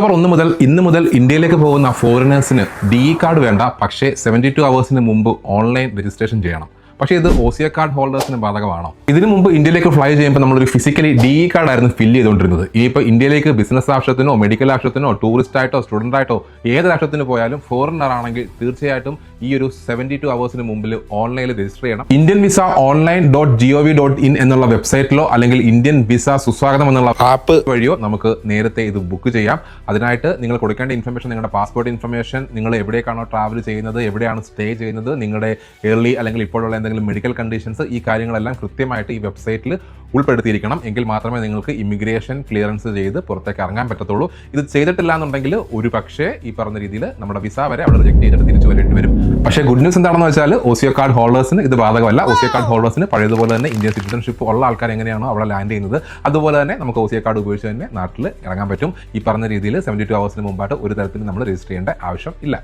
October 1 മുതൽ ഇന്ന് മുതൽ ഇന്ത്യയിലേക്ക് പോകുന്ന ഫോറിനേഴ്സിന് DE കാർഡ് വേണ്ട, പക്ഷേ 72 അവേഴ്സിന് മുമ്പ് ഓൺലൈൻ രജിസ്ട്രേഷൻ ചെയ്യണം. പക്ഷേ ഇത് OCA കാർഡ് ഹോൾഡേഴ്സിന് ബാധകമാണോ? ഇതിനു മുമ്പ് ഇന്ത്യയിലേക്ക് ഫ്ലൈ ചെയ്യുമ്പോൾ നമ്മളൊരു ഫിസിക്കലി DE കാർഡായിരുന്നു ഫില്ല് ചെയ്തുകൊണ്ടിരുന്നത്. ഇനിയിപ്പോൾ ഇന്ത്യയിലേക്ക് ബിസിനസ് ആവശ്യത്തിനോ മെഡിക്കൽ ആവശ്യത്തിനോ ടൂറിസ്റ്റ് ആയിട്ടോ സ്റ്റുഡൻ്റ് ആയിട്ടോ ഏത് ആവശ്യത്തിന് പോയാലും ഫോറിനർ ആണെങ്കിൽ തീർച്ചയായിട്ടും ഈ ഒരു 72 അവേഴ്സിന് മുമ്പിൽ ഓൺലൈനിൽ രജിസ്റ്റർ ചെയ്യണം. ഇന്ത്യൻ വിസ online.gov.in എന്നുള്ള വെബ്സൈറ്റിലോ അല്ലെങ്കിൽ ഇന്ത്യൻ വിസ സുസ്വാഗതം എന്നുള്ള ആപ്പ് വഴിയോ നമുക്ക് നേരത്തെ ഇത് ബുക്ക് ചെയ്യാം. അതിനായിട്ട് നിങ്ങൾ കൊടുക്കേണ്ട ഇൻഫർമേഷൻ നിങ്ങളുടെ പാസ്പോർട്ട് ഇൻഫർമേഷൻ, നിങ്ങൾ എവിടേക്കാണോ ട്രാവൽ ചെയ്യുന്നത്, എവിടെയാണ് സ്റ്റേ ചെയ്യുന്നത്, നിങ്ങളുടെ ഏർലി അല്ലെങ്കിൽ ഇപ്പോഴുള്ള എന്തെങ്കിലും മെഡിക്കൽ കണ്ടീഷൻസ്, ഈ കാര്യങ്ങളെല്ലാം കൃത്യമായിട്ട് ഈ വെബ്സൈറ്റിൽ ഉൾപ്പെടുത്തിയിരിക്കണം. എങ്കിൽ മാത്രമേ നിങ്ങൾക്ക് ഇമിഗ്രേഷൻ ക്ലിയറൻസ് ചെയ്ത് പുറത്തേക്ക് ഇറങ്ങാൻ പറ്റത്തുള്ളൂ. ഇത് ചെയ്തിട്ടില്ല എന്നുണ്ടെങ്കിൽ ഒരു പക്ഷേ ഈ പറഞ്ഞ രീതിയിൽ നമ്മുടെ വിസ വരെ അവിടെ റിജക്ട് ചെയ്തിട്ട് തിരിച്ചു വരേണ്ടി വരും. പക്ഷേ ഗുഡ് ന്യൂസ് എന്താണെന്ന് വെച്ചാൽ OCA കാർഡ് ഹോൾഡേഴ്സിന് ഇത് ബാധകമല്ല. OCA കാർഡ് ഹോൾഡേഴ്സിന് പഴയതുപോലെ തന്നെ ഇന്ത്യൻ സിറ്റിസൺഷിപ്പ് ഉള്ള ആൾക്കാർ എങ്ങനെയാണോ അവിടെ ലാൻഡ് ചെയ്യുന്നത് അതുപോലെ തന്നെ നമുക്ക് OCA കാർഡ് ഉപയോഗിച്ച് തന്നെ നാട്ടിൽ ഇറങ്ങാൻ പറ്റും. ഈ പറഞ്ഞ രീതിയിൽ 72 അവേഴ്സിന് മുമ്പായിട്ട് ഒരു തരത്തിലും നമ്മൾ രജിസ്റ്റർ ചെയ്യേണ്ട ആവശ്യം ഇല്ല.